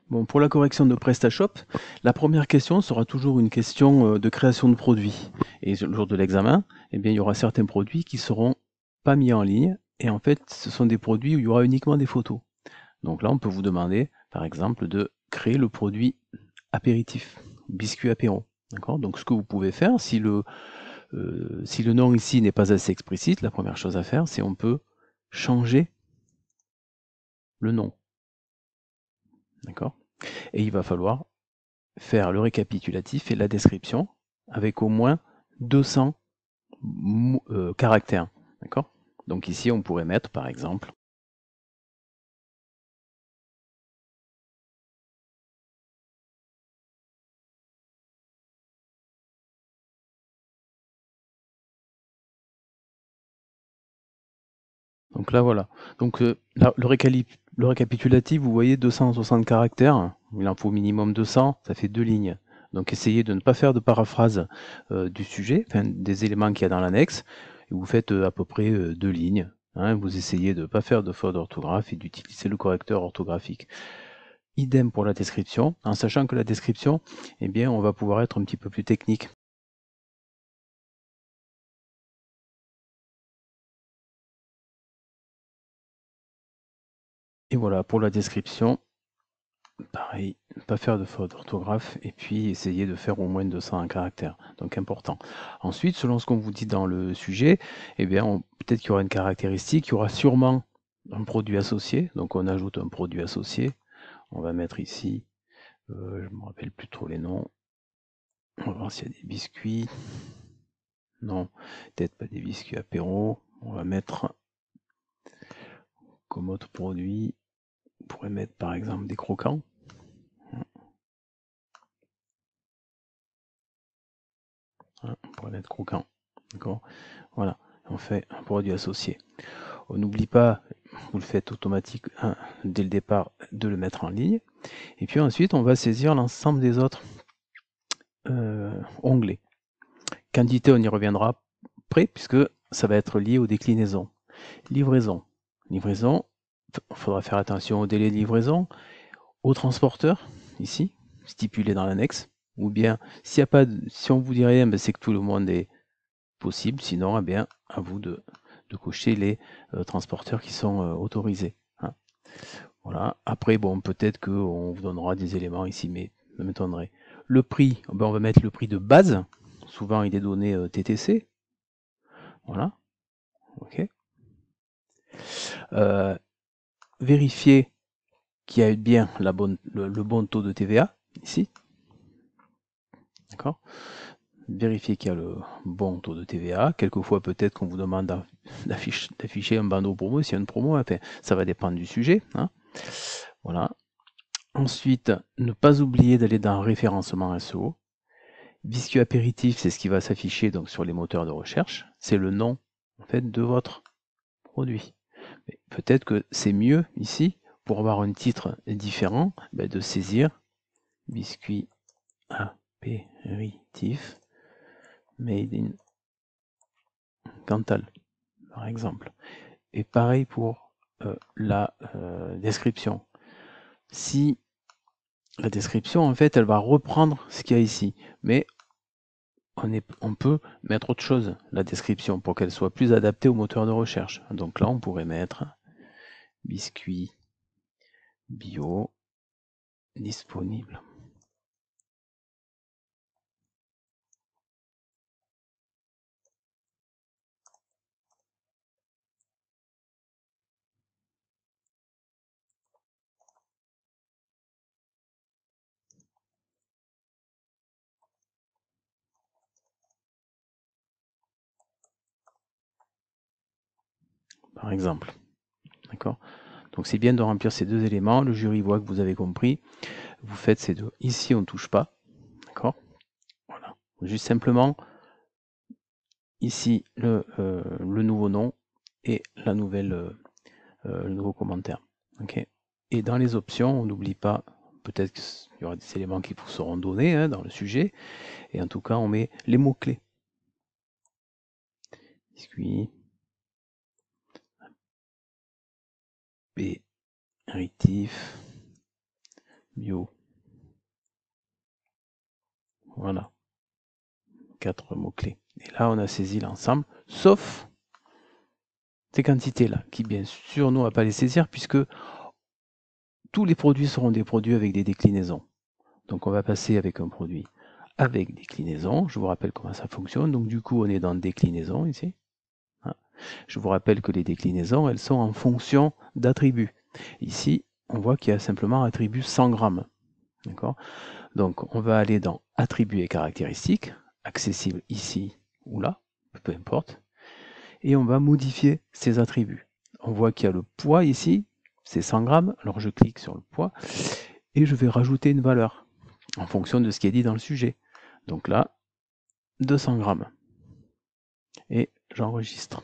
Bon, pour la correction de PrestaShop, la première question sera toujours une question de création de produit. Et le jour de l'examen, eh bien, il y aura certains produits qui seront pas mis en ligne. Et en fait, ce sont des produits où il y aura uniquement des photos. Donc là, on peut vous demander, par exemple, de créer le produit apéritif, biscuit apéro. D'accord? Donc, ce que vous pouvez faire, si le nom ici n'est pas assez explicite, la première chose à faire, c'est on peut changer le nom. D'accord? Et il va falloir faire le récapitulatif et la description avec au moins 200 caractères. D'accord? Donc ici, on pourrait mettre, par exemple, donc là, voilà. Donc là, le récapitulatif, vous voyez, 260 caractères. Il en faut au minimum 200, ça fait 2 lignes. Donc essayez de ne pas faire de paraphrase du sujet, enfin, des éléments qu'il y a dans l'annexe. Et vous faites à peu près 2 lignes. Hein. Vous essayez de ne pas faire de faute d'orthographe et d'utiliser le correcteur orthographique. Idem pour la description, en sachant que la description, eh bien, on va pouvoir être un petit peu plus technique. Et voilà, pour la description, pareil, pas faire de faute d'orthographe et puis essayer de faire au moins 200 caractères, donc important. Ensuite, selon ce qu'on vous dit dans le sujet, eh bien, peut-être qu'il y aura une caractéristique, il y aura sûrement un produit associé, donc on ajoute un produit associé. On va mettre ici, je ne me rappelle plus trop les noms, on va voir s'il y a des biscuits. Non, peut-être pas des biscuits apéro. On va mettre comme autre produit, on pourrait mettre par exemple des croquants. On pourrait mettre croquants. D'accord. Voilà, on fait un produit associé. On n'oublie pas, vous le faites automatique dès le départ, de le mettre en ligne. Et puis ensuite, on va saisir l'ensemble des autres onglets. Quantité, on y reviendra après, puisque ça va être lié aux déclinaisons. Livraison. Livraison, il faudra faire attention au délai de livraison, au transporteur, ici, stipulé dans l'annexe, ou bien s'il y a pas si on vous dit rien, ben c'est que tout le monde est possible, sinon eh bien à vous de cocher les transporteurs qui sont autorisés. Hein. Voilà. Après, bon, peut-être qu'on vous donnera des éléments ici, mais ça m'étonnerait. Le prix, ben, on va mettre le prix de base. Souvent, il est donné TTC. Voilà. OK. Vérifier qu'il y a bien le bon taux de TVA ici. D'accord. Vérifier qu'il y a le bon taux de TVA. Quelquefois, peut-être qu'on vous demande d'afficher un bandeau promo, s'il y a une promo, enfin, ça va dépendre du sujet. Hein. Voilà. Ensuite, ne pas oublier d'aller dans référencement SEO. Biscuit apéritif, c'est ce qui va s'afficher donc sur les moteurs de recherche. C'est le nom en fait de votre produit. Peut-être que c'est mieux ici, pour avoir un titre différent, de saisir biscuit apéritif made in Cantal, par exemple. Et pareil pour la description. Si la description, en fait, elle va reprendre ce qu'il y a ici, mais on peut mettre autre chose, la description, pour qu'elle soit plus adaptée au moteur de recherche. Donc là, on pourrait mettre biscuit bio disponible. Par exemple. D'accord. Donc c'est bien de remplir ces deux éléments. Le jury voit que vous avez compris. Vous faites ces deux. Ici, on ne touche pas. D'accord. Voilà. Juste simplement, ici, le nouveau nom et le nouveau commentaire. Okay. Et dans les options, on n'oublie pas, peut-être qu'il y aura des éléments qui vous seront donnés hein, dans le sujet. Et en tout cas, on met les mots-clés. Biscuit, apéritif, bio. Voilà. 4 mots-clés. Et là, on a saisi l'ensemble, sauf ces quantités-là, qui bien sûr, nous, on ne va pas les saisir, puisque tous les produits seront des produits avec des déclinaisons. Donc, on va passer avec un produit avec déclinaison. Je vous rappelle comment ça fonctionne. Donc, du coup, on est dans déclinaison ici. Je vous rappelle que les déclinaisons, elles sont en fonction d'attributs. Ici, on voit qu'il y a simplement un attribut 100 grammes. D'accord ? Donc, on va aller dans attributs et caractéristiques, accessible ici ou là, peu importe, et on va modifier ces attributs. On voit qu'il y a le poids ici, c'est 100 grammes, alors je clique sur le poids, et je vais rajouter une valeur, en fonction de ce qui est dit dans le sujet. Donc là, 200 grammes. Et j'enregistre.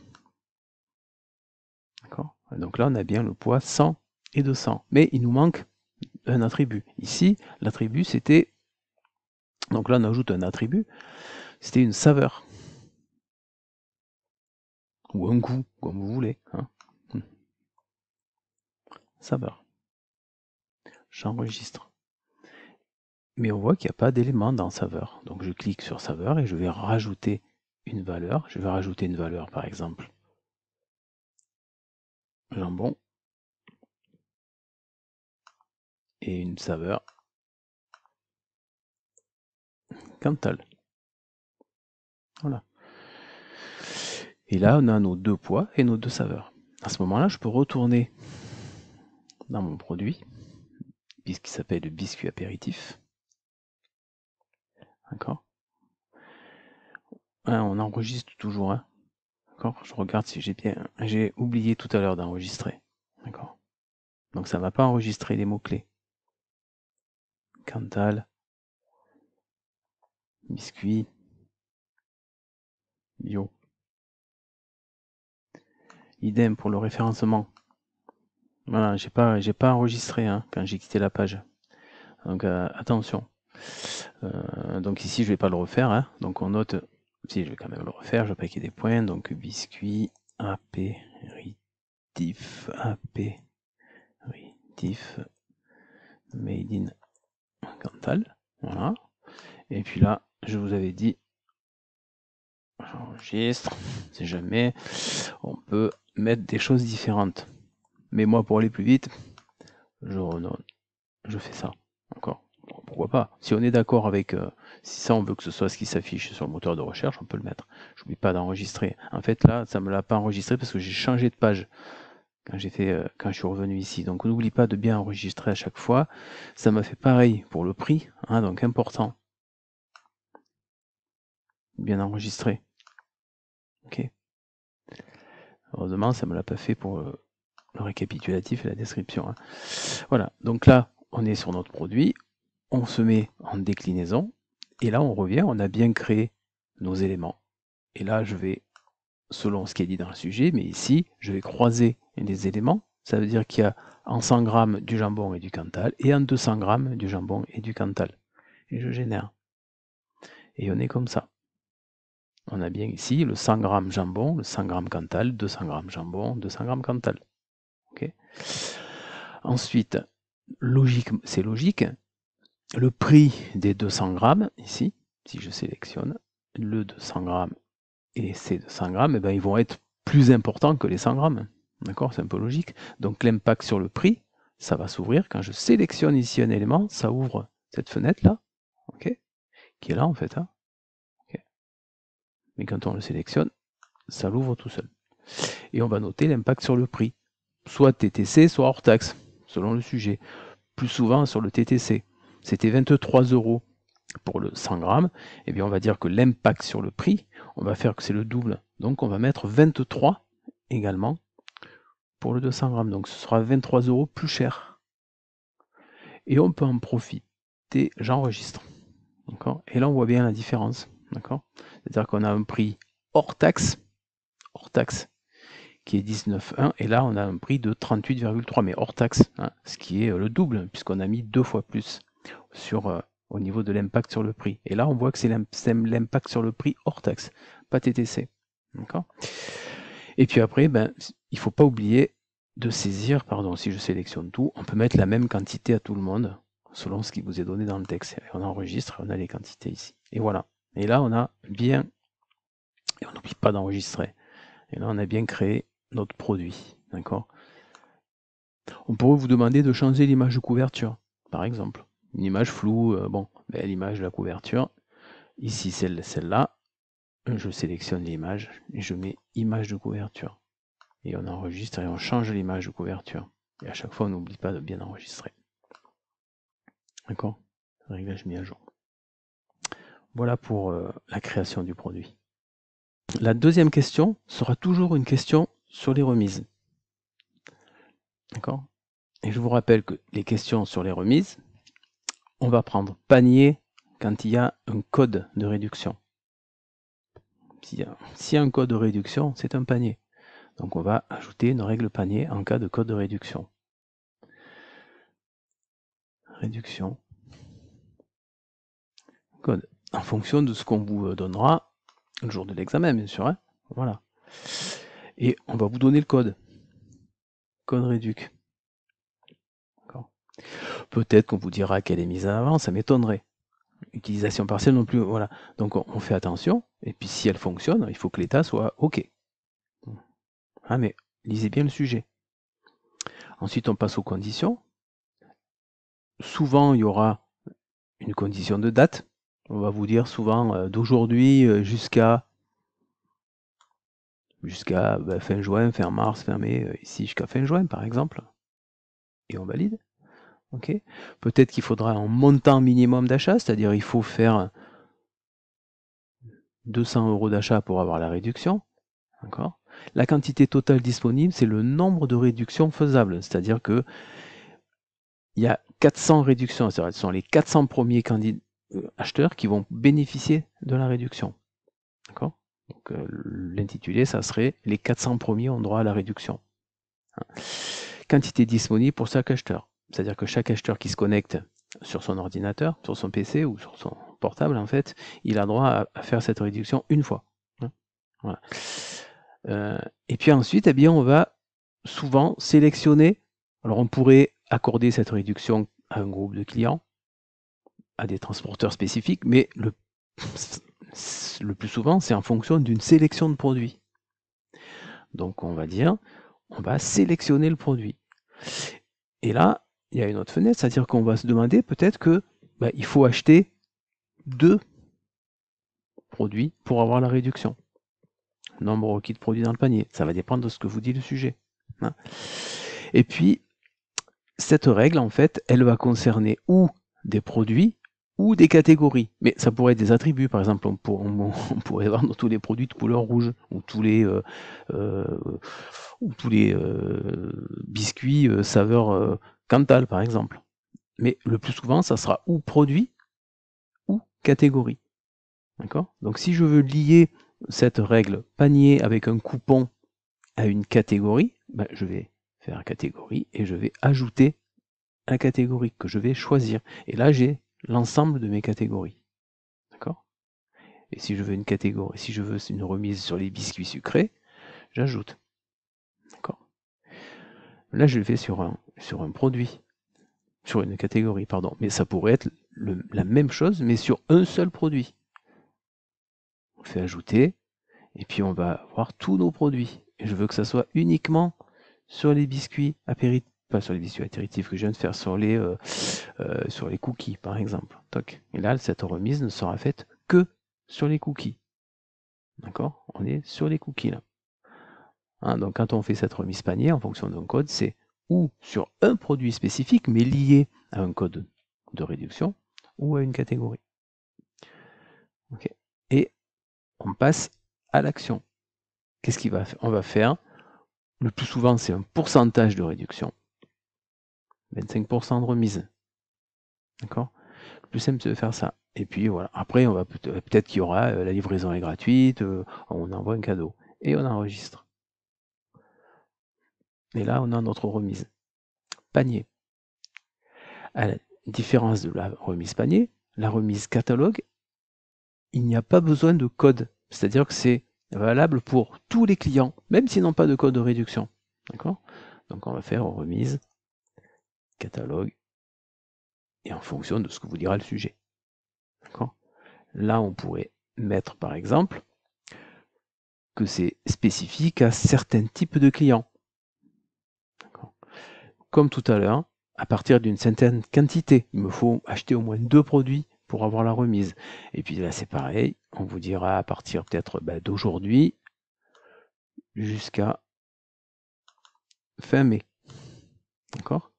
D'accord ? Donc là, on a bien le poids 100 et 200. Mais il nous manque un attribut. Ici, l'attribut, c'était... Donc là, on ajoute un attribut. C'était une saveur. Ou un goût, comme vous voulez. Hein. Saveur. J'enregistre. Mais on voit qu'il n'y a pas d'élément dans saveur. Donc je clique sur saveur et je vais rajouter une valeur. Je vais rajouter une valeur, par exemple, jambon. Et une saveur, Cantal. Voilà. Et là, on a nos deux poids et nos deux saveurs. À ce moment-là, je peux retourner dans mon produit, puisqu'il s'appelle le biscuit apéritif. D'accord ? On enregistre toujours. Hein. D'accord ? Je regarde si j'ai oublié tout à l'heure d'enregistrer. D'accord ? Donc ça ne va pas enregistrer les mots-clés. Cantal, biscuit, bio. Idem pour le référencement. Voilà, j'ai pas enregistré hein, quand j'ai quitté la page. Donc attention. Donc ici je vais pas le refaire. Hein. Donc on note. Si je vais quand même le refaire, je vais pas qu'il y ait des points. Donc biscuit apéritif made in Cantal. Voilà. Et puis là, je vous avais dit, j'enregistre. Si jamais, on peut mettre des choses différentes. Mais moi, pour aller plus vite, je fais ça. D'accord ? Pourquoi pas ? Si on est d'accord avec, si ça on veut que ce soit ce qui s'affiche sur le moteur de recherche, on peut le mettre. J'oublie pas d'enregistrer. En fait là, ça me l'a pas enregistré parce que j'ai changé de page quand je suis revenu ici. Donc n'oublie pas de bien enregistrer à chaque fois. Ça m'a fait pareil pour le prix, hein, donc important. Bien enregistré. Ok. Heureusement, ça me l'a pas fait pour le récapitulatif et la description. Hein. Voilà. Donc là, on est sur notre produit. On se met en déclinaison, et là on revient, on a bien créé nos éléments. Et là je vais, selon ce qui est dit dans le sujet, mais ici je vais croiser les éléments, ça veut dire qu'il y a en 100 grammes du jambon et du Cantal, et en 200 grammes du jambon et du Cantal. Et je génère. Et on est comme ça. On a bien ici le 100 grammes jambon, le 100 grammes Cantal, 200 grammes jambon, 200 grammes Cantal. Okay. Ensuite, c'est logique, le prix des 200 grammes, ici, si je sélectionne le 200 grammes et ces 200 grammes, eh ben, ils vont être plus importants que les 100 grammes. D'accord ? C'est un peu logique. Donc l'impact sur le prix, ça va s'ouvrir. Quand je sélectionne ici un élément, ça ouvre cette fenêtre-là, okay, qui est là en fait. Hein, okay. Mais quand on le sélectionne, ça l'ouvre tout seul. Et on va noter l'impact sur le prix. Soit TTC, soit hors taxe, selon le sujet. Plus souvent sur le TTC. C'était 23 € pour le 100 grammes, eh bien on va dire que l'impact sur le prix, on va faire que c'est le double. Donc on va mettre 23 également pour le 200 grammes. Donc ce sera 23 € plus cher. Et on peut en profiter, j'enregistre. Et là on voit bien la différence. C'est-à-dire qu'on a un prix hors taxe, qui est 19,1, et là on a un prix de 38,3, mais hors taxe, hein, ce qui est le double, puisqu'on a mis 2 fois plus sur, au niveau de l'impact sur le prix. Et là on voit que c'est l'impact sur le prix hors taxe, pas TTC. D'accord ? Et puis après, ben, il ne faut pas oublier de saisir, pardon, si je sélectionne tout, on peut mettre la même quantité à tout le monde. selon ce qui vous est donné dans le texte. Et on enregistre, on a les quantités ici. Et voilà. Et là, on a bien, et on n'oublie pas d'enregistrer. Et là, on a bien créé notre produit. D'accord? On pourrait vous demander de changer l'image de couverture, par exemple. Une image floue, bon, ben, l'image de la couverture, ici celle-là, je sélectionne l'image et je mets image de couverture. Et on enregistre et on change l'image de couverture. Et à chaque fois, on n'oublie pas de bien enregistrer. D'accord? Réglage mis à jour. Voilà pour la création du produit. La deuxième question sera toujours une question sur les remises. D'accord? Et je vous rappelle que les questions sur les remises, on va prendre panier quand il y a un code de réduction. S'il y a un code de réduction, c'est un panier. Donc on va ajouter une règle panier en cas de code de réduction. Réduction. Code. En fonction de ce qu'on vous donnera le jour de l'examen, bien sûr. Hein, voilà. Et on va vous donner le code. Code réduc. Peut-être qu'on vous dira qu'elle est mise en avant, ça m'étonnerait. Utilisation partielle non plus, voilà. Donc on fait attention, et puis si elle fonctionne, il faut que l'état soit OK. Ah, mais lisez bien le sujet. Ensuite, on passe aux conditions. Souvent, il y aura une condition de date. On va vous dire souvent d'aujourd'hui jusqu'à fin juin, fin mars, fin mai, ici jusqu'à fin juin par exemple. Et on valide. Okay. Peut-être qu'il faudra un montant minimum d'achat, c'est-à-dire il faut faire 200 € d'achat pour avoir la réduction. D'accord. La quantité totale disponible, c'est le nombre de réductions faisables, c'est-à-dire que il y a 400 réductions, c'est-à-dire ce sont les 400 premiers acheteurs qui vont bénéficier de la réduction. D'accord. Donc l'intitulé, ça serait les 400 premiers ont droit à la réduction. Quantité disponible pour chaque acheteur, c'est-à-dire que chaque acheteur qui se connecte sur son ordinateur, sur son PC ou sur son portable, en fait, il a droit à faire cette réduction une fois. Voilà. Et puis ensuite, eh bien, on va souvent sélectionner. Alors, on pourrait accorder cette réduction à un groupe de clients, à des transporteurs spécifiques, mais le plus souvent, c'est en fonction d'une sélection de produits. Donc, on va dire, on va sélectionner le produit. Et là, il y a une autre fenêtre, c'est-à-dire qu'on va se demander peut-être que il faut acheter 2 produits pour avoir la réduction. Nombre requis de produits dans le panier. Ça va dépendre de ce que vous dit le sujet. Hein. Et puis, cette règle, en fait, elle va concerner ou des produits ou des catégories. Mais ça pourrait être des attributs. Par exemple, on pourrait vendre tous les produits de couleur rouge ou tous les biscuits saveur Cantal, par exemple. Mais le plus souvent, ça sera ou produit ou catégorie. D'accord ? Donc, si je veux lier cette règle panier avec un coupon à une catégorie, je vais faire catégorie et je vais ajouter la catégorie que je vais choisir. Et là, j'ai l'ensemble de mes catégories. D'accord ? Et si je veux une catégorie, si je veux une remise sur les biscuits sucrés, j'ajoute. D'accord ? Là, je vais sur un produit, sur une catégorie, pardon. Mais ça pourrait être la même chose, mais sur un seul produit. On fait ajouter, et puis on va voir tous nos produits. Et je veux que ça soit uniquement sur les biscuits apéritifs, pas sur les biscuits apéritifs que je viens de faire, sur les cookies par exemple. Toc. Et là, cette remise ne sera faite que sur les cookies. D'accord ? On est sur les cookies là. Hein, donc quand on fait cette remise panier en fonction d'un code, c'est ou sur un produit spécifique, mais lié à un code de réduction, ou à une catégorie. Okay. Et on passe à l'action. Qu'est-ce qu'on va faire? Le plus souvent, c'est un pourcentage de réduction. 25% de remise. D'accord? Le plus simple, c'est de faire ça. Et puis voilà. Après, on va peut-être qu'il y aura la livraison est gratuite, on envoie un cadeau. Et on enregistre. Et là, on a notre remise. Panier. À la différence de la remise panier, la remise catalogue, il n'y a pas besoin de code. C'est-à-dire que c'est valable pour tous les clients, même s'ils n'ont pas de code de réduction. D'accord? Donc on va faire remise catalogue et en fonction de ce que vous dira le sujet. D'accord ? Là, on pourrait mettre par exemple que c'est spécifique à certains types de clients. Comme tout à l'heure, à partir d'une certaine quantité, il me faut acheter au moins 2 produits pour avoir la remise. Et puis là, c'est pareil, on vous dira à partir peut-être d'aujourd'hui jusqu'à fin mai. D'accord ?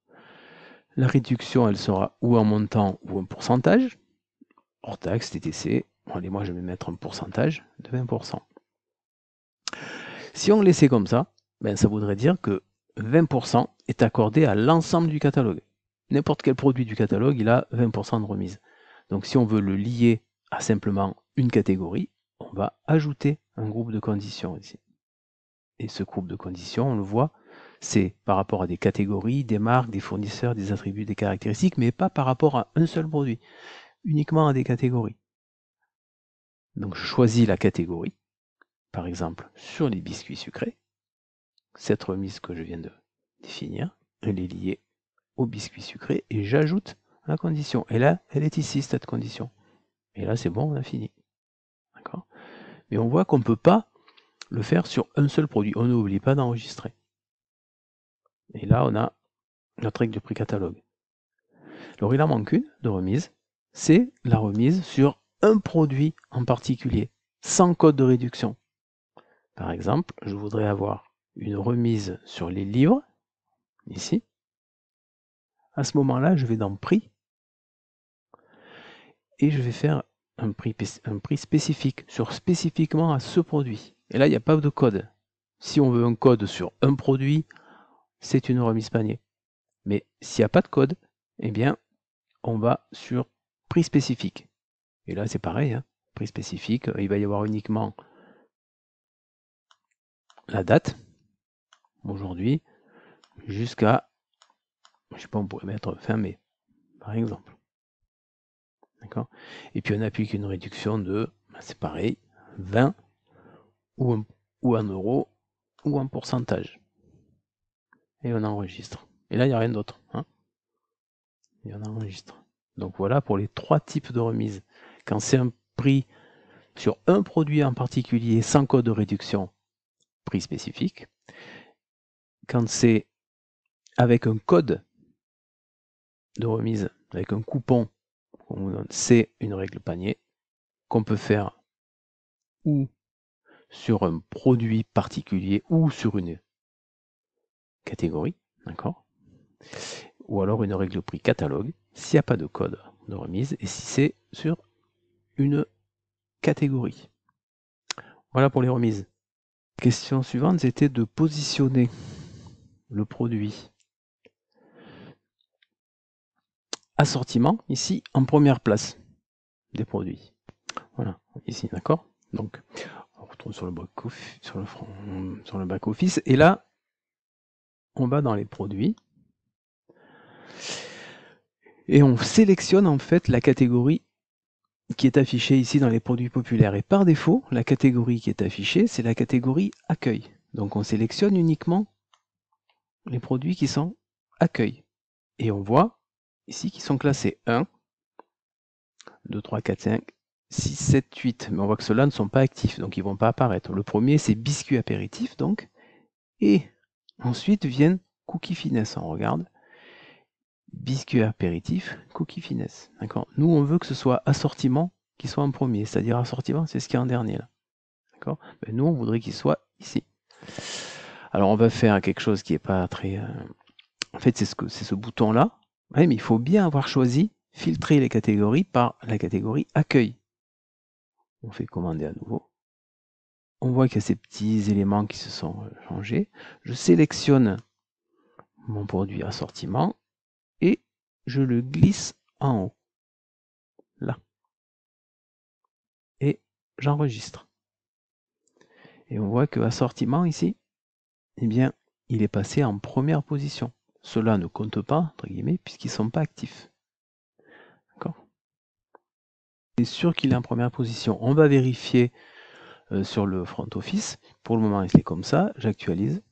La réduction, elle sera ou en montant ou en pourcentage, hors taxe, TTC. Bon, allez, moi, je vais mettre un pourcentage de 20%. Si on laissait comme ça, ça voudrait dire que 20% est accordé à l'ensemble du catalogue. N'importe quel produit du catalogue, il a 20% de remise. Donc si on veut le lier à simplement une catégorie, on va ajouter un groupe de conditions ici. Et ce groupe de conditions, on le voit, c'est par rapport à des catégories, des marques, des fournisseurs, des attributs, des caractéristiques, mais pas par rapport à un seul produit, uniquement à des catégories. Donc je choisis la catégorie, par exemple sur les biscuits sucrés. Cette remise que je viens de définir, elle est liée au biscuit sucré et j'ajoute la condition. Et là, elle est ici, cette condition. Et là, c'est bon, on a fini. D'accord ? Mais on voit qu'on ne peut pas le faire sur un seul produit. On n'oublie pas d'enregistrer. Et là, on a notre règle du prix catalogue. Alors, il en manque une de remise. C'est la remise sur un produit en particulier, sans code de réduction. Par exemple, je voudrais avoir une remise sur les livres, ici. À ce moment-là, je vais dans prix et je vais faire un prix spécifique, spécifiquement à ce produit. Et là, il n'y a pas de code. Si on veut un code sur un produit, c'est une remise panier. Mais s'il n'y a pas de code, eh bien, on va sur prix spécifique. Et là, c'est pareil, hein, prix spécifique, il va y avoir uniquement la date, aujourd'hui, jusqu'à, je sais pas, on pourrait mettre fin mai, par exemple. D'accord ? Et puis on applique une réduction de, c'est pareil, 20 ou 1 euro ou un pourcentage. Et on enregistre. Et là, il n'y a rien d'autre. Hein ? Et on enregistre. Donc voilà pour les 3 types de remises. Quand c'est un prix sur un produit en particulier sans code de réduction, prix spécifique. Quand c'est avec un code de remise, avec un coupon qu'on vous donne, c'est une règle panier qu'on peut faire ou sur un produit particulier ou sur une catégorie, d'accord ? Ou alors une règle prix catalogue s'il n'y a pas de code de remise et si c'est sur une catégorie. Voilà pour les remises. Question suivante, c'était de positionner le produit assortiment, ici, en première place des produits. Voilà, ici, d'accord ? Donc, on retourne sur le back-office, et là, on va dans les produits, et on sélectionne en fait la catégorie qui est affichée ici dans les produits populaires. Et par défaut, la catégorie qui est affichée, c'est la catégorie accueil. Donc on sélectionne uniquement les produits qui sont accueil. Et on voit ici qu'ils sont classés 1, 2, 3, 4, 5, 6, 7, 8. Mais on voit que ceux-là ne sont pas actifs, donc ils ne vont pas apparaître. Le premier, c'est biscuit apéritif, donc. Et ensuite viennent cookies finesse. On regarde. Biscuit apéritif, cookie finesse. D'accord ? Nous, on veut que ce soit assortiment qui soit en premier. C'est-à-dire assortiment, c'est ce qui est en dernier là. D'accord ? Nous, on voudrait qu'il soit ici. Alors, on va faire quelque chose qui n'est pas très... En fait, c'est ce bouton-là. Ouais, mais il faut bien avoir choisi filtrer les catégories par la catégorie accueil. On fait commander à nouveau. On voit qu'il y a ces petits éléments qui se sont changés. Je sélectionne mon produit assortiment et je le glisse en haut. Là. Et j'enregistre. Et on voit que assortiment ici, eh bien, il est passé en première position. Cela ne compte pas, entre guillemets, puisqu'ils ne sont pas actifs. D'accord ? C'est sûr qu'il est en première position. On va vérifier sur le front office. Pour le moment, il est comme ça. J'actualise.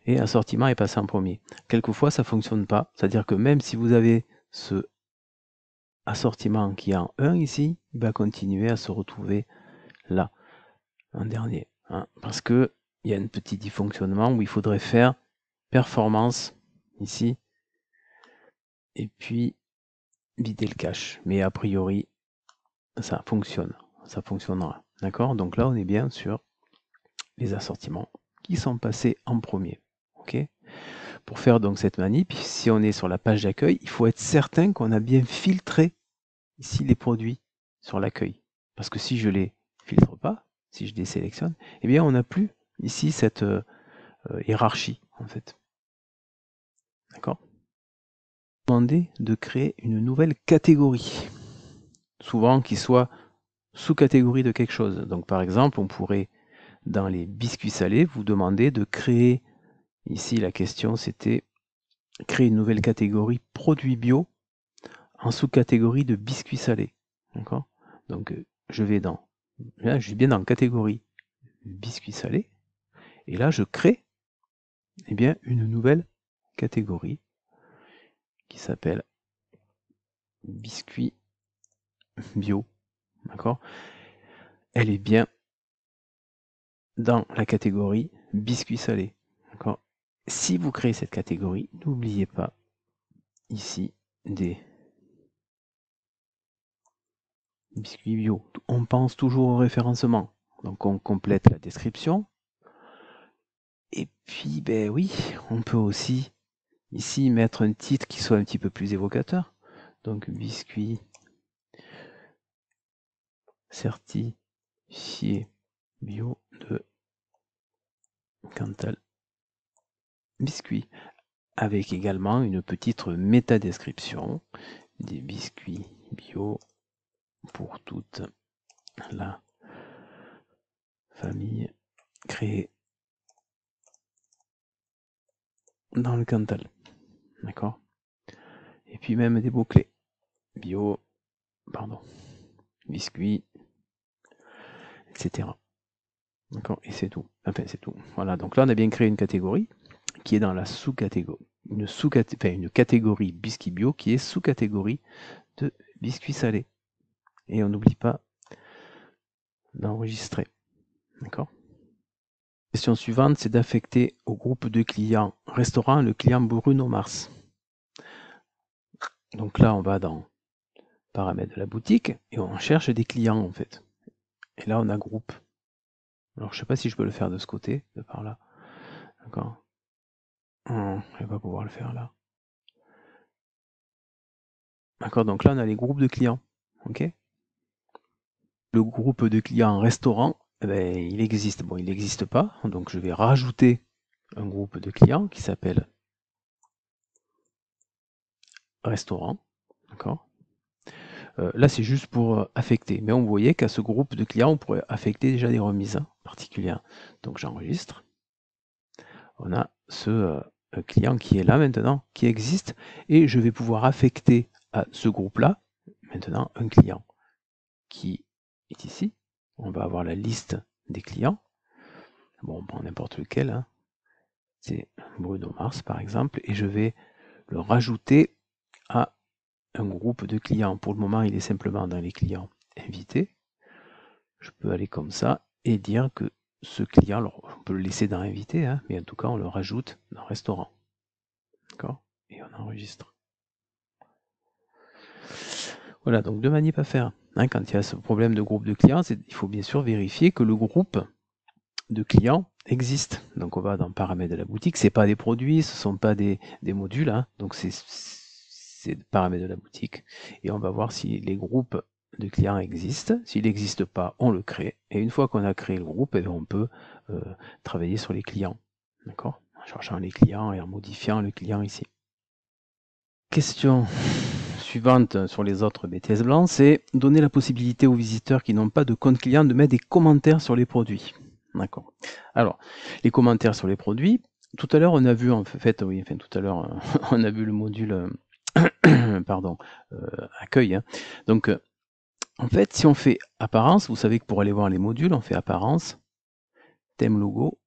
et assortiment est passé en premier. Quelquefois, ça ne fonctionne pas. C'est-à-dire que même si vous avez ce assortiment qui est en 1 ici, il va continuer à se retrouver là, en dernier. Hein, parce qu'il y a un petit dysfonctionnement où il faudrait faire performance ici, et puis vider le cache. Mais a priori, ça fonctionne. Ça fonctionnera. D'accord? Donc là, on est bien sur les assortiments qui sont passés en premier. Ok? Pour faire donc cette manip, si on est sur la page d'accueil, il faut être certain qu'on a bien filtré ici les produits sur l'accueil. Parce que si je les filtre pas, si je les sélectionne, eh bien on n'a plus ici cette hiérarchie en fait. D'accord? Demander de créer une nouvelle catégorie. Souvent qui soit sous-catégorie de quelque chose. Donc par exemple, on pourrait dans les biscuits salés vous demander de créer, ici la question c'était créer une nouvelle catégorie produits bio en sous-catégorie de biscuits salés. D'accord? Donc je vais dans, là je suis bien dans catégorie biscuits salés, et là je crée eh bien, une nouvelle catégorie qui s'appelle biscuits bio. D'accord? Elle est bien dans la catégorie biscuits salés. D'accord? Si vous créez cette catégorie, n'oubliez pas ici des biscuits bio. On pense toujours au référencement. Donc on complète la description. Et puis, ben oui, on peut aussi ici mettre un titre qui soit un petit peu plus évocateur. Donc biscuits certifié bio de Cantal biscuits, avec également une petite métadescription des biscuits bio pour toute la famille créée dans le Cantal. D'accord? Et puis même des mots-clés. Bio, pardon, biscuits, etc. D'accord? Et c'est tout. Enfin, c'est tout. Voilà, donc là, on a bien créé une catégorie qui est dans la sous-catégorie. Une catégorie biscuits bio qui est sous-catégorie de biscuits salés. Et on n'oublie pas d'enregistrer. D'accord? Question suivante, c'est d'affecter au groupe de clients restaurant le client Bruno Mars. Donc là, on va dans paramètres de la boutique et on cherche des clients en fait. Et là, on a groupe. Alors, je ne sais pas si je peux le faire de ce côté, de par là. D'accord? Je ne vais pas pouvoir le faire là. D'accord, donc là, on a les groupes de clients. Ok? Le groupe de clients restaurant, eh ben, il existe. Bon, il n'existe pas, donc je vais rajouter un groupe de clients qui s'appelle restaurant. D'accord? Là, c'est juste pour affecter. Mais on voyait qu'à ce groupe de clients, on pourrait affecter déjà des remises particulières. Donc j'enregistre. On a ce client qui est là maintenant, qui existe. Et je vais pouvoir affecter à ce groupe-là, maintenant, un client qui est ici. On va avoir la liste des clients. Bon, on prend n'importe lequel. Hein. C'est Bruno Mars, par exemple. Et je vais le rajouter à un groupe de clients. Pour le moment, il est simplement dans les clients invités. Je peux aller comme ça et dire que ce client, alors on peut le laisser dans invité, hein, mais en tout cas on le rajoute dans restaurant. D'accord? Et on enregistre. Voilà, donc deux manips à faire. Hein, quand il y a ce problème de groupe de clients, il faut bien sûr vérifier que le groupe de clients existe. Donc on va dans paramètres de la boutique, c'est pas des produits, ce sont pas des modules, hein, donc c'est paramètres de la boutique. Et on va voir si les groupes de clients existent. S'il n'existe pas, on le crée. Et une fois qu'on a créé le groupe, eh on peut travailler sur les clients. D'accord? En cherchant les clients et en modifiant le client ici. Question suivante sur les autres BTS blancs, c'est donner la possibilité aux visiteurs qui n'ont pas de compte client de mettre des commentaires sur les produits. D'accord. Alors, les commentaires sur les produits, tout à l'heure on a vu en fait, oui, enfin tout à l'heure on a vu le module pardon, accueil. Hein. Donc, en fait, si on fait apparence, vous savez que pour aller voir les modules, on fait apparence, thème logo,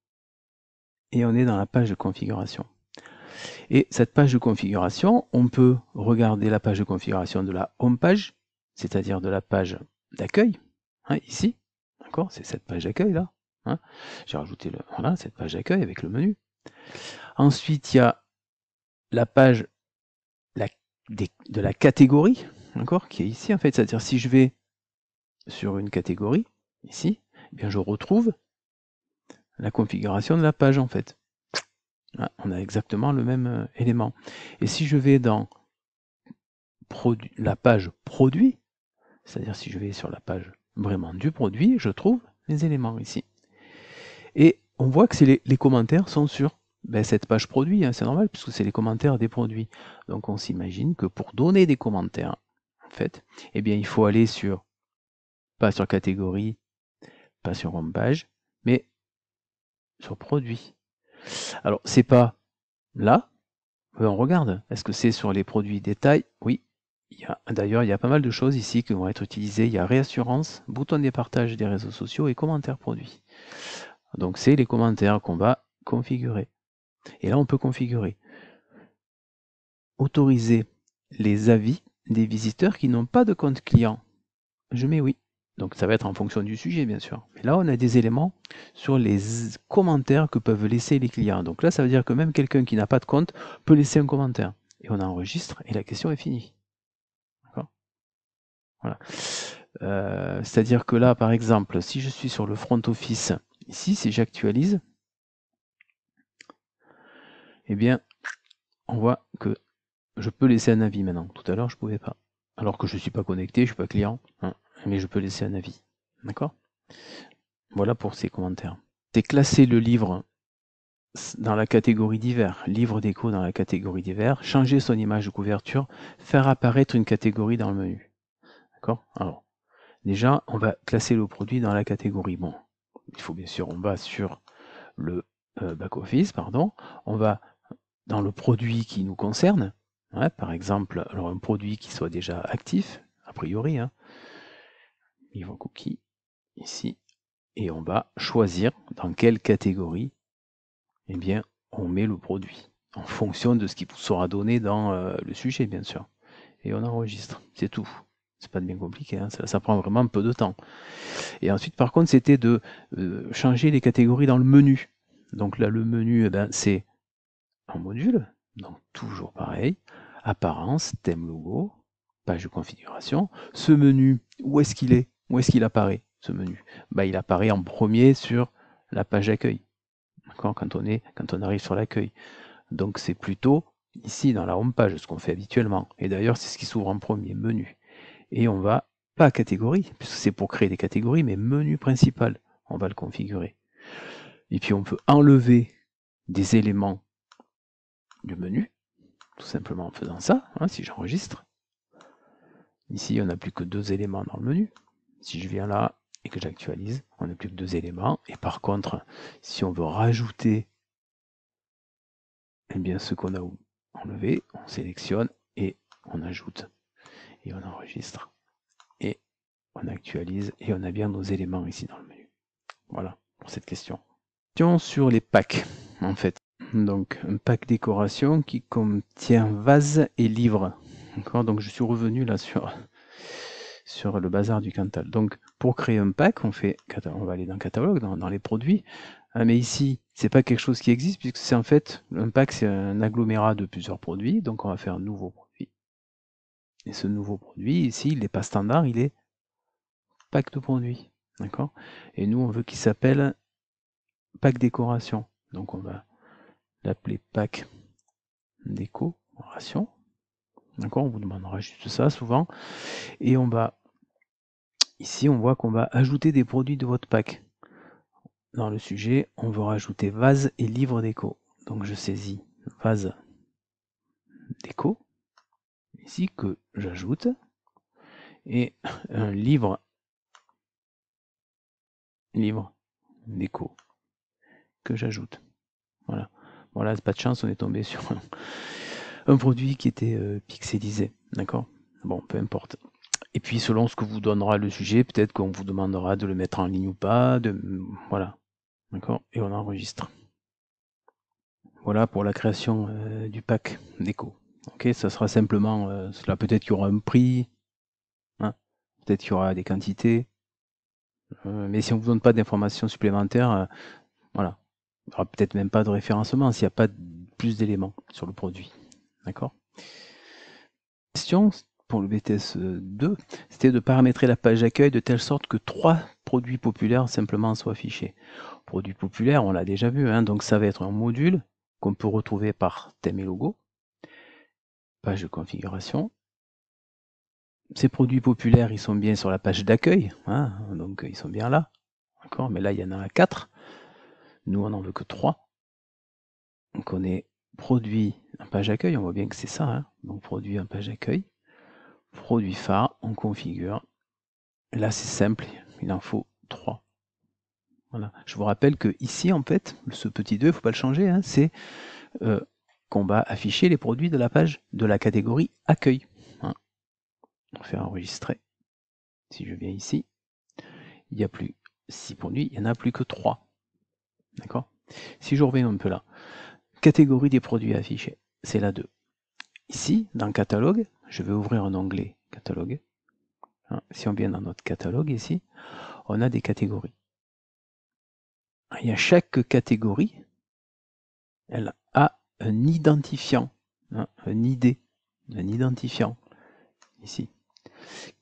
et on est dans la page de configuration. Et cette page de configuration, on peut regarder la page de configuration de la home page, c'est-à-dire de la page d'accueil, hein, ici, d'accord, c'est cette page d'accueil là, hein. J'ai rajouté voilà, cette page d'accueil avec le menu. Ensuite, il y a la page de la catégorie, d'accord, qui est ici en fait, c'est-à-dire si je vais sur une catégorie, ici, eh bien je retrouve la configuration de la page en fait. Là, on a exactement le même élément. Et si je vais dans la page produit, c'est-à-dire si je vais sur la page vraiment du produit, je trouve les éléments ici. Et on voit que les commentaires sont sur cette page produit, hein, c'est normal, puisque c'est les commentaires des produits. Donc on s'imagine que pour donner des commentaires, en fait, eh bien il faut aller sur, pas sur catégorie, pas sur home page, mais sur produit. Alors c'est pas là, on regarde, est-ce que c'est sur les produits détail? Oui. D'ailleurs, il y a pas mal de choses ici qui vont être utilisées. Il y a réassurance, bouton de partage des réseaux sociaux et commentaires produits. Donc c'est les commentaires qu'on va configurer. Et là, on peut configurer. Autoriser les avis des visiteurs qui n'ont pas de compte client. Je mets oui. Donc ça va être en fonction du sujet, bien sûr. Mais là, on a des éléments sur les commentaires que peuvent laisser les clients. Donc là, ça veut dire que même quelqu'un qui n'a pas de compte peut laisser un commentaire. Et on enregistre et la question est finie. D'accord ? Voilà. C'est-à-dire que là, par exemple, si je suis sur le front office, ici, si j'actualise, eh bien, on voit que je peux laisser un avis maintenant. Tout à l'heure, je ne pouvais pas. Alors que je ne suis pas connecté, je ne suis pas client, hein, mais je peux laisser un avis. D'accord ? Voilà pour ces commentaires. C'est classer le livre dans la catégorie divers, livre déco dans la catégorie divers, changer son image de couverture, faire apparaître une catégorie dans le menu. D'accord ? Alors, déjà, on va classer le produit dans la catégorie. Bon, il faut bien sûr, on va sur le back-office, pardon, on va dans le produit qui nous concerne, ouais, par exemple, alors un produit qui soit déjà actif, a priori, hein, livre cookie, ici, et on va choisir dans quelle catégorie, eh bien, on met le produit, en fonction de ce qui vous sera donné dans le sujet, bien sûr. Et on enregistre, c'est tout. C'est pas bien compliqué, hein, ça prend vraiment un peu de temps. Et ensuite, par contre, c'était de changer les catégories dans le menu. Donc là, le menu, eh ben, c'est en module, donc toujours pareil, apparence, thème logo, page de configuration. Ce menu, où est-ce qu'il est? Où est-ce qu'il apparaît, ce menu? Il apparaît en premier sur la page d'accueil, quand on arrive sur l'accueil. Donc c'est plutôt ici dans la home page, ce qu'on fait habituellement. Et d'ailleurs, c'est ce qui s'ouvre en premier, menu. Et on va, pas catégorie, puisque c'est pour créer des catégories, mais menu principal, on va le configurer. Et puis on peut enlever des éléments du menu, tout simplement en faisant ça, hein, si j'enregistre. Ici, on n'a plus que 2 éléments dans le menu. Si je viens là et que j'actualise, on n'a plus que 2 éléments. Et par contre, si on veut rajouter eh bien, ce qu'on a enlevé, on sélectionne et on ajoute. Et on enregistre. Et on actualise et on a bien nos éléments ici dans le menu. Voilà pour cette question. Question sur les packs, en fait. Donc, un pack décoration qui contient vase et livre. D'accord, donc je suis revenu là sur le bazar du Cantal. Donc, pour créer un pack, on va aller dans catalogue, dans les produits. Mais ici, c'est pas quelque chose qui existe puisque c'est en fait un pack, c'est un agglomérat de plusieurs produits. Donc, on va faire un nouveau produit. Et ce nouveau produit ici, il n'est pas standard, il est pack de produits. D'accord. Et nous, on veut qu'il s'appelle pack décoration. Donc, on va l'appeler pack décoration. D'accord, on vous demandera juste ça souvent. Et on va, ici, on voit qu'on va ajouter des produits de votre pack. Dans le sujet, on veut rajouter vase et livre déco. Donc je saisis vase déco, ici, que j'ajoute, et un livre déco, que j'ajoute. Voilà. Bon là, pas de chance, on est tombé sur un produit qui était pixelisé. D'accord. Bon, peu importe. Et puis selon ce que vous donnera le sujet, peut-être qu'on vous demandera de le mettre en ligne ou pas. Voilà. D'accord. Et on enregistre. Voilà pour la création du pack déco. Ok, ça sera simplement cela. Peut-être qu'il y aura un prix, hein, peut-être qu'il y aura des quantités, mais si on ne vous donne pas d'informations supplémentaires, voilà, il n'y aura peut-être même pas de référencement s'il n'y a pas plus d'éléments sur le produit. D'accord? Question pour le BTS 2, c'était de paramétrer la page d'accueil de telle sorte que 3 produits populaires simplement soient affichés. Produits populaires, on l'a déjà vu, hein, donc ça va être un module qu'on peut retrouver par thème et logo, page de configuration. Ces produits populaires, ils sont bien sur la page d'accueil, hein, donc ils sont bien là, d'accord, mais là il y en a 4. Nous on n'en veut que 3. Donc on est produit en page d'accueil, on voit bien que c'est ça, hein, donc produit en page d'accueil. Produit phare, on configure. Là, c'est simple, il en faut 3. Voilà. Je vous rappelle que ici, en fait, ce petit 2, il ne faut pas le changer, hein, c'est qu'on va afficher les produits de la page de la catégorie accueil. Hein. On fait enregistrer. Si je viens ici, il n'y a plus 6 produits, il n'y en a plus que 3. D'accord? Si je reviens un peu là, catégorie des produits affichés, c'est la 2. Ici, dans le catalogue, je vais ouvrir un onglet catalogue. Hein. Si on vient dans notre catalogue ici, on a des catégories. Il y a chaque catégorie, elle a un identifiant, hein, un ID, un identifiant, ici,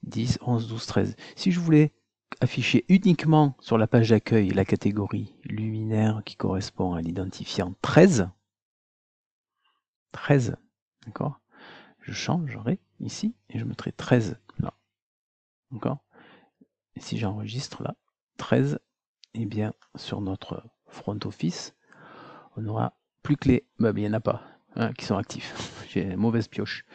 10, 11, 12, 13. Si je voulais afficher uniquement sur la page d'accueil la catégorie luminaire qui correspond à l'identifiant 13, d'accord, je changerai ici et je mettrai 13 là, d'accord. Et si j'enregistre là, 13, eh bien sur notre front office, on aura plus que les meubles, il n'y en a pas, hein, qui sont actifs. J'ai une mauvaise pioche.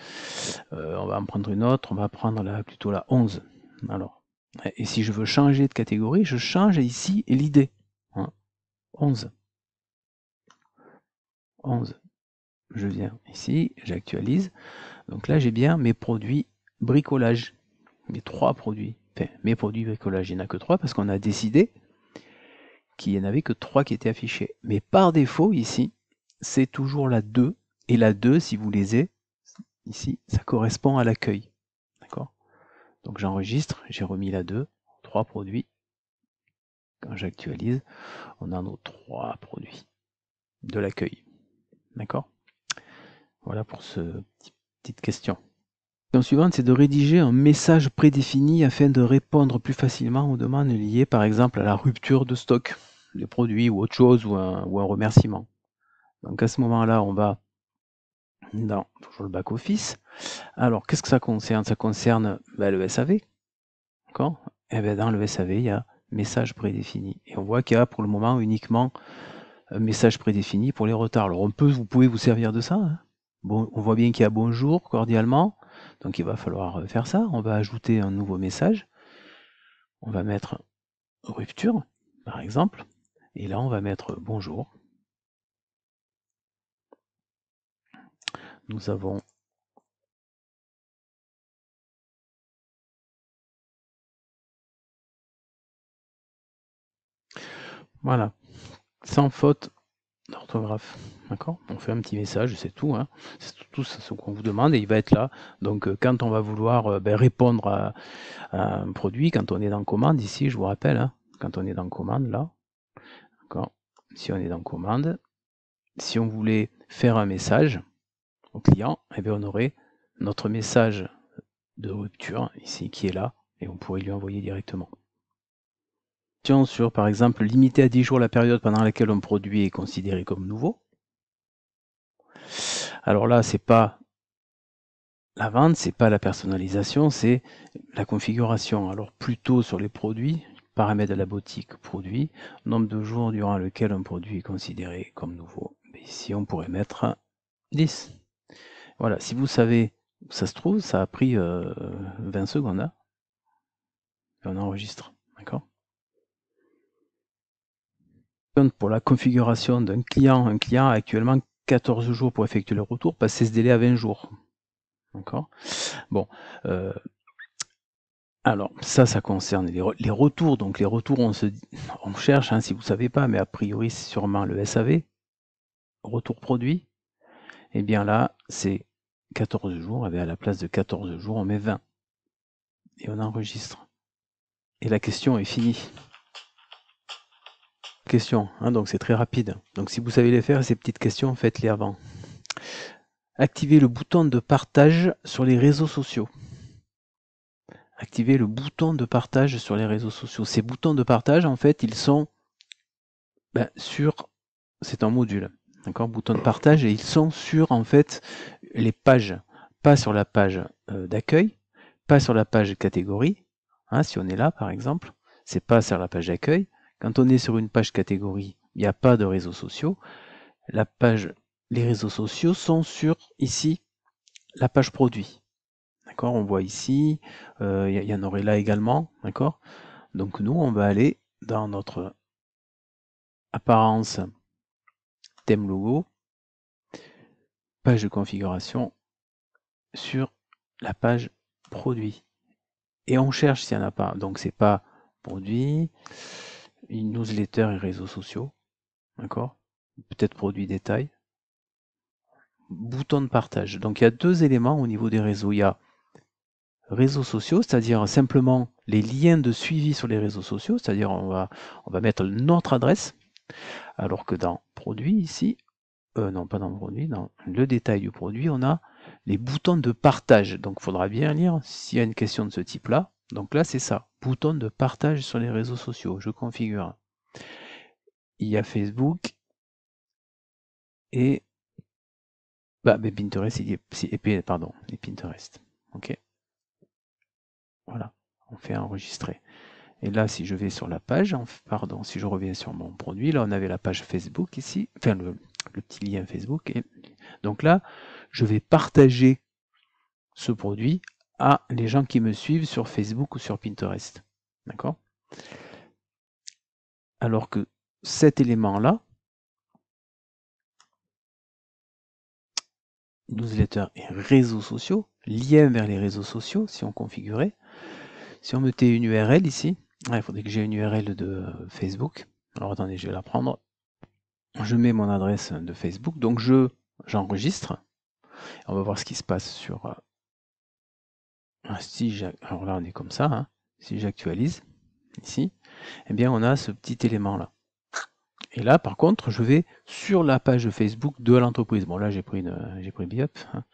On va en prendre une autre, on va prendre là, plutôt la 11. Alors, et si je veux changer de catégorie, je change ici l'idée. Hein, 11. 11. Je viens ici, j'actualise. Donc là, j'ai bien mes produits bricolage. Mes 3 produits. Enfin, mes produits bricolage, il n'y en a que 3 parce qu'on a décidé qu'il n'y en avait que 3 qui étaient affichés. Mais par défaut, ici, c'est toujours la 2. Et la 2, si vous lisez, ici, ça correspond à l'accueil. D'accord? Donc j'enregistre, j'ai remis la 2, 3 produits. Quand j'actualise, on a nos 3 produits de l'accueil. D'accord? Voilà pour cette petite question. La question suivante, c'est de rédiger un message prédéfini afin de répondre plus facilement aux demandes liées par exemple à la rupture de stock des produits ou autre chose ou un remerciement. Donc à ce moment-là, on va dans toujours le back-office. Alors, qu'est-ce que ça concerne? Ça concerne le SAV. D'accord? Et bien dans le SAV, il y a message prédéfini. Et on voit qu'il y a pour le moment uniquement un message prédéfini pour les retards. Alors vous pouvez vous servir de ça. Hein. Bon, on voit bien qu'il y a bonjour cordialement. Donc il va falloir faire ça. On va ajouter un nouveau message. On va mettre rupture, par exemple. Et là, on va mettre bonjour. Nous avons voilà, sans faute d'orthographe. D'accord? On fait un petit message, c'est tout. Hein. C'est tout ce qu'on vous demande et il va être là. Donc quand on va vouloir répondre à un produit, quand on est dans commande, ici, je vous rappelle, hein, quand on est dans commande, là, d'accord? Si on est dans commande, si on voulait faire un message au client, eh bien on aurait notre message de rupture ici qui est là et on pourrait lui envoyer directement. Sur par exemple limiter à 10 jours la période pendant laquelle un produit est considéré comme nouveau. Alors là, c'est pas la vente, c'est pas la personnalisation, c'est la configuration. Alors plutôt sur les produits, paramètres de la boutique produit, nombre de jours durant lequel un produit est considéré comme nouveau. Mais ici, on pourrait mettre 10. Voilà, si vous savez où ça se trouve, ça a pris 20 secondes. Hein, et on enregistre, d'accord? Pour la configuration d'un client, un client a actuellement 14 jours pour effectuer le retour, passer ce délai à 20 jours. D'accord? Bon. Alors, ça concerne les retours. Donc, les retours, on cherche, hein, si vous ne savez pas, mais a priori, c'est sûrement le SAV. retour produit, et bien là, c'est 14 jours, et bien à la place de 14 jours, on met 20. Et on enregistre. Et la question est finie. Question, hein, donc c'est très rapide. Donc si vous savez les faire, ces petites questions, faites-les avant. Activez le bouton de partage sur les réseaux sociaux. Activez le bouton de partage sur les réseaux sociaux. Ces boutons de partage, en fait, ils sont sur... C'est un module, d'accord, bouton de partage, et ils sont sur, en fait, les pages. Pas sur la page d'accueil, pas sur la page catégorie. Hein, si on est là, par exemple, c'est pas sur la page d'accueil. Quand on est sur une page catégorie, il n'y a pas de réseaux sociaux. La page, les réseaux sociaux sont sur, ici, la page produit. D'accord, on voit ici, il y en aurait là également, d'accord. Donc nous, on va aller dans notre apparence thème logo, page de configuration, sur la page produit. Et on cherche s'il n'y en a pas. Donc c'est pas produit, une newsletter et réseaux sociaux, d'accord. Peut-être produit détail. Bouton de partage. Donc il y a deux éléments au niveau des réseaux. Il y a réseaux sociaux, c'est-à-dire simplement les liens de suivi sur les réseaux sociaux, c'est-à-dire on va mettre notre adresse, alors que dans produit ici, non pas dans produit, dans le détail du produit, on a les boutons de partage. Donc il faudra bien lire s'il y a une question de ce type-là. Donc là c'est ça, bouton de partage sur les réseaux sociaux, je configure. Il y a Facebook et mais Pinterest, et Pinterest. Ok. Voilà, on fait enregistrer. Et là, si je vais sur la page, si je reviens sur mon produit, là on avait la page Facebook ici, enfin le petit lien Facebook. Et donc là, je vais partager ce produit à les gens qui me suivent sur Facebook ou sur Pinterest. D'accord? Alors que cet élément-là, newsletter et réseaux sociaux, lien vers les réseaux sociaux, si on configurait, si on mettait une URL ici, il faudrait que j'ai une URL de Facebook. Alors attendez, je vais la prendre. Je mets mon adresse de Facebook, donc j'enregistre. On va voir ce qui se passe sur... alors là, on est comme ça. Hein. Si j'actualise, ici, eh bien, on a ce petit élément-là. Et là, par contre, je vais sur la page Facebook de l'entreprise. Bon, là, j'ai pris Biop. Hein.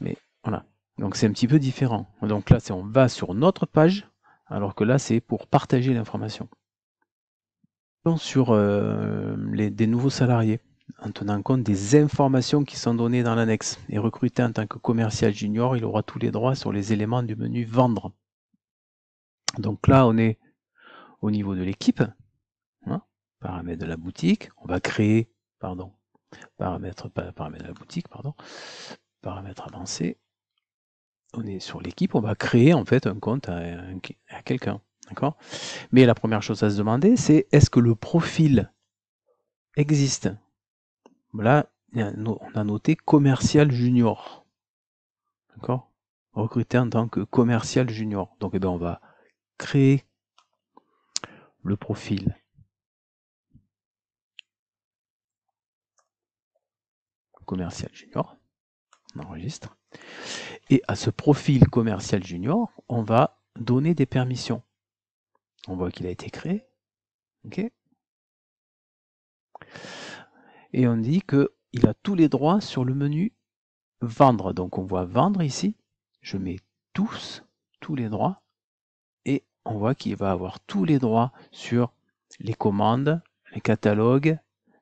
Mais voilà. Donc, c'est un petit peu différent. Donc là, on va sur notre page, alors que là, c'est pour partager l'information. Sur des nouveaux salariés, en tenant compte des informations qui sont données dans l'annexe. Et recruté en tant que commercial junior, il aura tous les droits sur les éléments du menu vendre. Donc là, on est au niveau de l'équipe, hein, paramètres de la boutique, on va créer, paramètres de la boutique, paramètres avancés. On est sur l'équipe, on va créer en fait un compte à quelqu'un, d'accord. Mais la première chose à se demander, c'est est-ce que le profil existe? Là, on a noté commercial junior. D'accord? Recruté en tant que commercial junior. Donc, on va créer le profil commercial junior. On enregistre. Et à ce profil commercial junior, on va donner des permissions. On voit qu'il a été créé. OK? Et on dit qu'il a tous les droits sur le menu vendre. Donc on voit vendre ici. Je mets tous les droits. Et on voit qu'il va avoir tous les droits sur les commandes, les catalogues,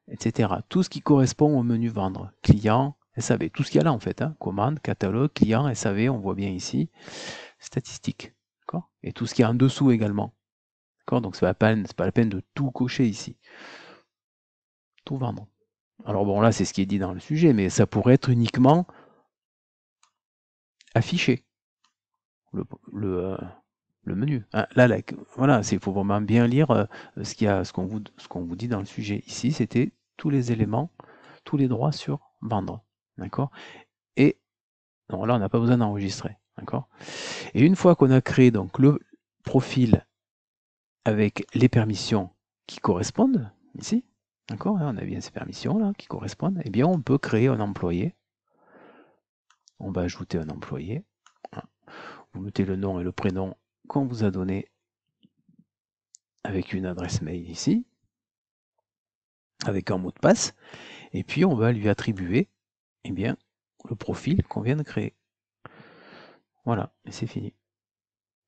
etc. Tout ce qui correspond au menu vendre. Client, SAV, tout ce qu'il y a là en fait. Hein. Commande, catalogue, client, SAV, on voit bien ici. Statistiques. Et tout ce qui est en dessous également. Donc c'est pas la peine de tout cocher ici. Tout vendre. Alors bon, là, c'est ce qui est dit dans le sujet, mais ça pourrait être uniquement affiché. Le menu. Hein, là, voilà, il faut vraiment bien lire ce qu'on vous dit dans le sujet. Ici, c'était tous les éléments, tous les droits sur vendre. D'accord? Et non, là, on n'a pas besoin d'enregistrer. D'accord? Et une fois qu'on a créé donc le profil avec les permissions qui correspondent, ici, D'accord, hein, on a bien ces permissions là qui correspondent. Eh bien, on peut créer un employé. On va ajouter un employé. Vous mettez le nom et le prénom qu'on vous a donné avec une adresse mail ici, avec un mot de passe, et puis on va lui attribuer eh bien, le profil qu'on vient de créer. Voilà, et c'est fini.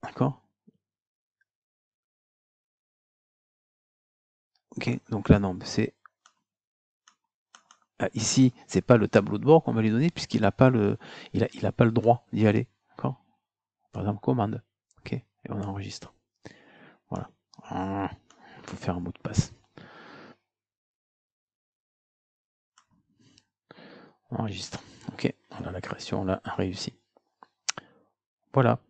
D'accord? Ok, donc là non, c'est ici, c'est pas le tableau de bord qu'on va lui donner puisqu'il n'a pas il a pas le droit d'y aller. D'accord? Par exemple, commande. Ok, et on enregistre. Voilà. Il faut faire un mot de passe. On enregistre. Ok, voilà, la création là a réussi. Voilà.